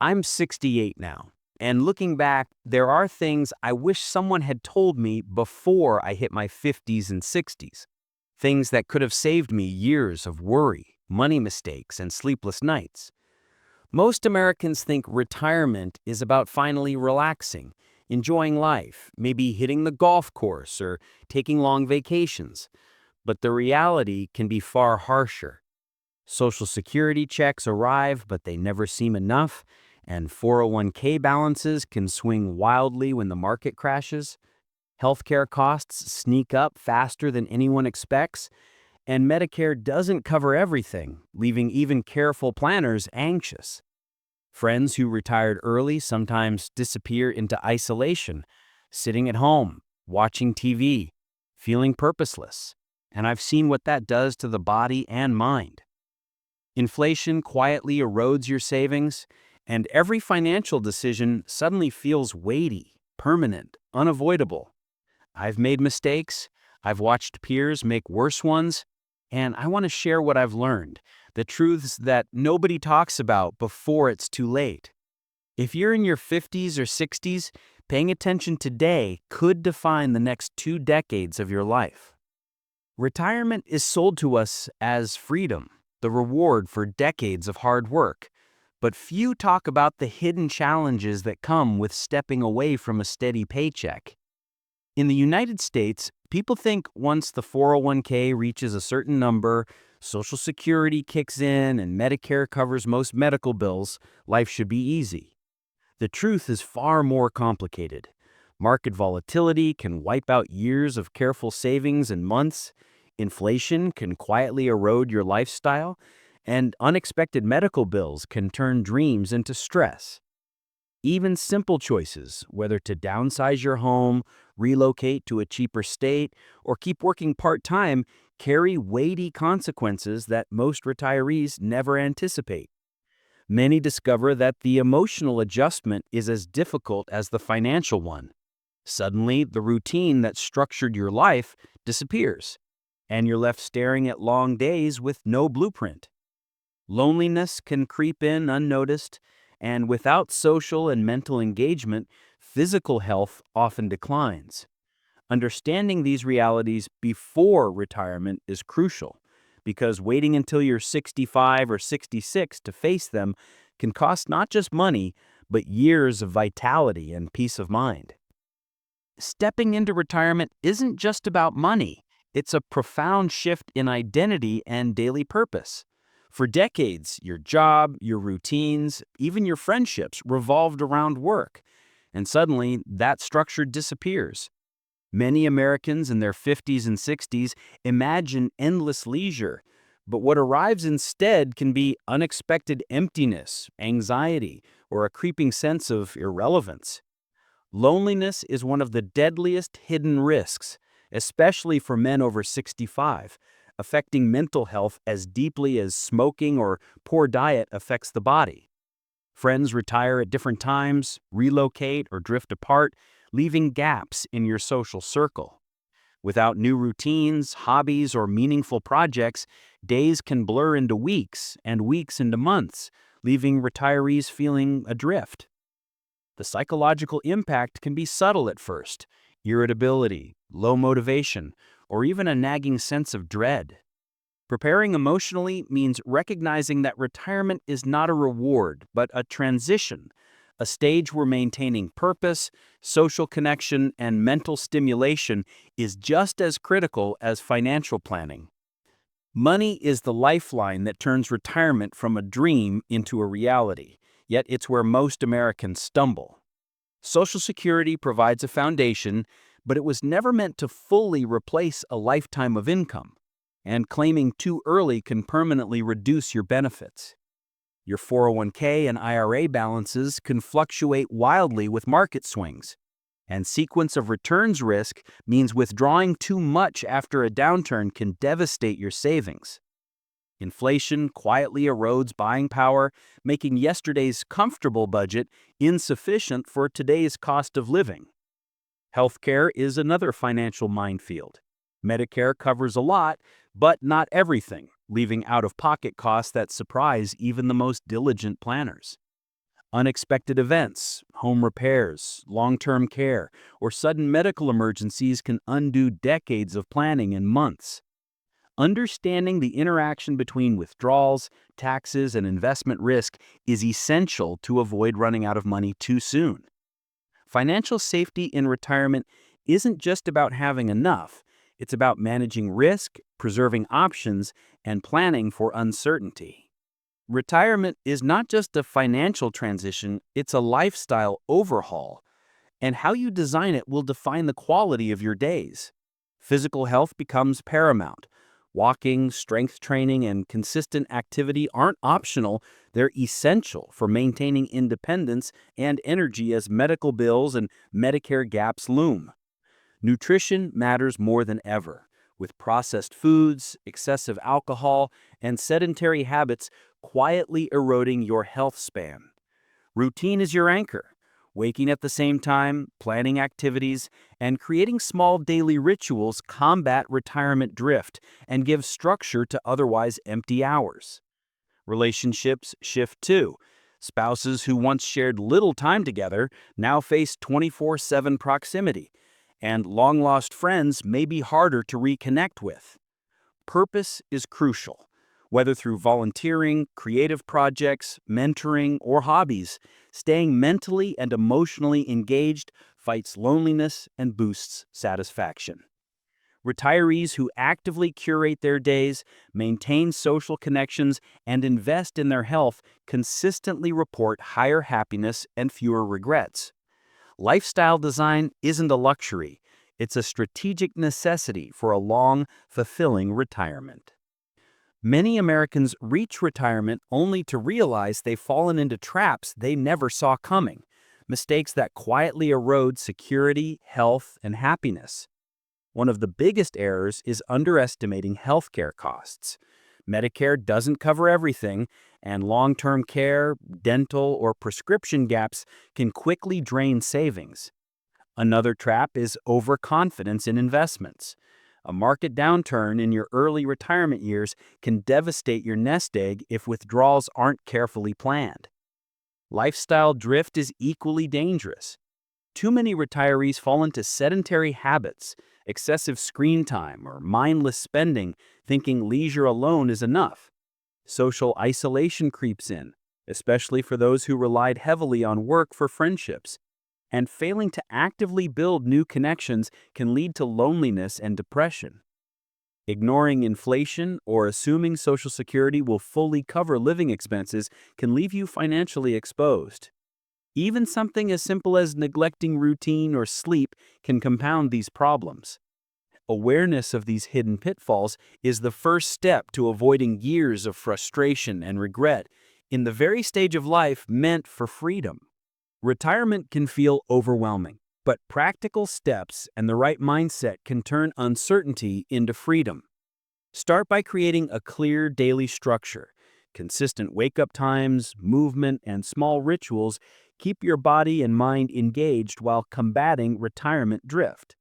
I'm 68 now, and looking back, there are things I wish someone had told me before I hit my 50s and 60s. Things that could have saved me years of worry, money mistakes, and sleepless nights. Most Americans think retirement is about finally relaxing, enjoying life, maybe hitting the golf course or taking long vacations. But the reality can be far harsher. Social Security checks arrive, but they never seem enough, and 401k balances can swing wildly when the market crashes. Healthcare costs sneak up faster than anyone expects, and Medicare doesn't cover everything, leaving even careful planners anxious. Friends who retired early sometimes disappear into isolation, sitting at home, watching TV, feeling purposeless. And I've seen what that does to the body and mind. Inflation quietly erodes your savings, and every financial decision suddenly feels weighty, permanent, unavoidable. I've made mistakes, I've watched peers make worse ones, and I want to share what I've learned, the truths that nobody talks about before it's too late. If you're in your 50s or 60s, paying attention today could define the next 2 decades of your life. Retirement is sold to us as freedom, the reward for decades of hard work. But few talk about the hidden challenges that come with stepping away from a steady paycheck. In the United States, people think once the 401k reaches a certain number, Social Security kicks in, and Medicare covers most medical bills, life should be easy. The truth is far more complicated. Market volatility can wipe out years of careful savings in months. Inflation can quietly erode your lifestyle, and unexpected medical bills can turn dreams into stress. Even simple choices, whether to downsize your home, relocate to a cheaper state, or keep working part-time, carry weighty consequences that most retirees never anticipate. Many discover that the emotional adjustment is as difficult as the financial one. Suddenly, the routine that structured your life disappears, and you're left staring at long days with no blueprint. Loneliness can creep in unnoticed, and without social and mental engagement, physical health often declines. Understanding these realities before retirement is crucial, because waiting until you're 65 or 66 to face them can cost not just money, but years of vitality and peace of mind. Stepping into retirement isn't just about money. It's a profound shift in identity and daily purpose. For decades, your job, your routines, even your friendships revolved around work. And suddenly, that structure disappears. Many Americans in their 50s and 60s imagine endless leisure, but what arrives instead can be unexpected emptiness, anxiety, or a creeping sense of irrelevance. Loneliness is one of the deadliest hidden risks, especially for men over 65, affecting mental health as deeply as smoking or poor diet affects the body. Friends retire at different times, relocate, or drift apart, leaving gaps in your social circle. Without new routines, hobbies, or meaningful projects, days can blur into weeks and weeks into months, leaving retirees feeling adrift. The psychological impact can be subtle at first: irritability, low motivation, or even a nagging sense of dread. Preparing emotionally means recognizing that retirement is not a reward, but a transition, a stage where maintaining purpose, social connection, and mental stimulation is just as critical as financial planning. Money is the lifeline that turns retirement from a dream into a reality, yet it's where most Americans stumble. Social Security provides a foundation, but it was never meant to fully replace a lifetime of income, and claiming too early can permanently reduce your benefits. Your 401k and IRA balances can fluctuate wildly with market swings, and sequence of returns risk means withdrawing too much after a downturn can devastate your savings. Inflation quietly erodes buying power, making yesterday's comfortable budget insufficient for today's cost of living. Healthcare is another financial minefield. Medicare covers a lot, but not everything, leaving out-of-pocket costs that surprise even the most diligent planners. Unexpected events, home repairs, long-term care, or sudden medical emergencies can undo decades of planning in months. Understanding the interaction between withdrawals, taxes, and investment risk is essential to avoid running out of money too soon. Financial safety in retirement isn't just about having enough, it's about managing risk, preserving options, and planning for uncertainty. Retirement is not just a financial transition, it's a lifestyle overhaul, and how you design it will define the quality of your days. Physical health becomes paramount. Walking, strength training, and consistent activity aren't optional, they're essential for maintaining independence and energy as medical bills and Medicare gaps loom. Nutrition matters more than ever, with processed foods, excessive alcohol, and sedentary habits quietly eroding your health span. Routine is your anchor. Waking at the same time, planning activities, and creating small daily rituals combat retirement drift and give structure to otherwise empty hours. Relationships shift too. Spouses who once shared little time together now face 24/7 proximity, and long-lost friends may be harder to reconnect with. Purpose is crucial. Whether through volunteering, creative projects, mentoring, or hobbies, staying mentally and emotionally engaged fights loneliness and boosts satisfaction. Retirees who actively curate their days, maintain social connections, and invest in their health consistently report higher happiness and fewer regrets. Lifestyle design isn't a luxury, it's a strategic necessity for a long, fulfilling retirement. Many Americans reach retirement only to realize they've fallen into traps they never saw coming, mistakes that quietly erode security, health, and happiness. One of the biggest errors is underestimating healthcare costs. Medicare doesn't cover everything, and long-term care, dental, or prescription gaps can quickly drain savings. Another trap is overconfidence in investments. A market downturn in your early retirement years can devastate your nest egg if withdrawals aren't carefully planned. Lifestyle drift is equally dangerous. Too many retirees fall into sedentary habits, excessive screen time, or mindless spending, thinking leisure alone is enough. Social isolation creeps in, especially for those who relied heavily on work for friendships. And failing to actively build new connections can lead to loneliness and depression. Ignoring inflation or assuming Social Security will fully cover living expenses can leave you financially exposed. Even something as simple as neglecting routine or sleep can compound these problems. Awareness of these hidden pitfalls is the first step to avoiding years of frustration and regret in the very stage of life meant for freedom. Retirement can feel overwhelming, but practical steps and the right mindset can turn uncertainty into freedom. Start by creating a clear daily structure. Consistent wake-up times, movement, and small rituals keep your body and mind engaged while combating retirement drift.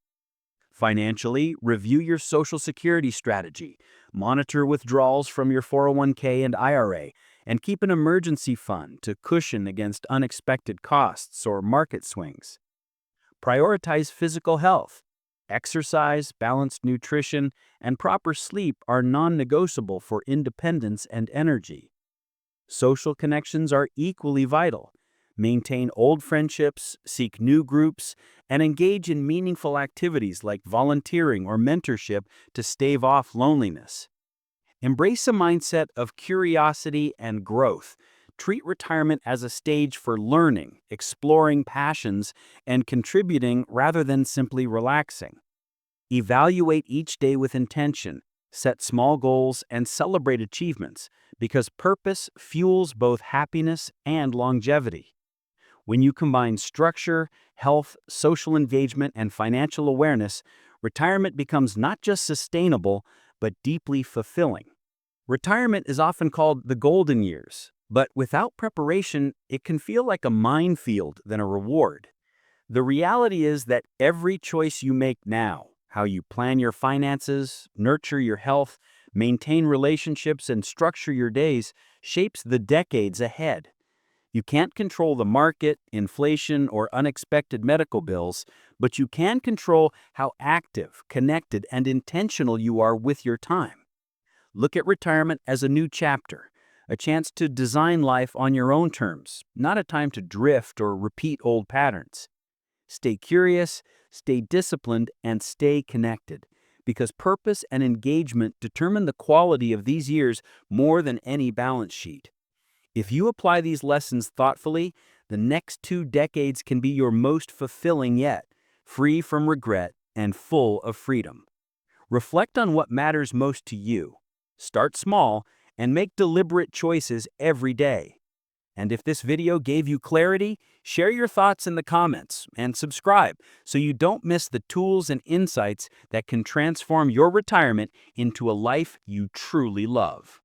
Financially, review your Social Security strategy, monitor withdrawals from your 401k and IRA, and keep an emergency fund to cushion against unexpected costs or market swings. Prioritize physical health. Exercise, balanced nutrition, and proper sleep are non-negotiable for independence and energy. Social connections are equally vital. Maintain old friendships, seek new groups, and engage in meaningful activities like volunteering or mentorship to stave off loneliness. Embrace a mindset of curiosity and growth. Treat retirement as a stage for learning, exploring passions, and contributing rather than simply relaxing. Evaluate each day with intention, set small goals, and celebrate achievements, because purpose fuels both happiness and longevity. When you combine structure, health, social engagement, and financial awareness, retirement becomes not just sustainable, but deeply fulfilling. Retirement is often called the golden years, but without preparation, it can feel like a minefield than a reward. The reality is that every choice you make now, how you plan your finances, nurture your health, maintain relationships, and structure your days, shapes the decades ahead. You can't control the market, inflation, or unexpected medical bills, but you can control how active, connected, and intentional you are with your time. Look at retirement as a new chapter, a chance to design life on your own terms, not a time to drift or repeat old patterns. Stay curious, stay disciplined, and stay connected, because purpose and engagement determine the quality of these years more than any balance sheet. If you apply these lessons thoughtfully, the next 2 decades can be your most fulfilling yet, free from regret and full of freedom. Reflect on what matters most to you. Start small and make deliberate choices every day. And if this video gave you clarity, share your thoughts in the comments and subscribe so you don't miss the tools and insights that can transform your retirement into a life you truly love.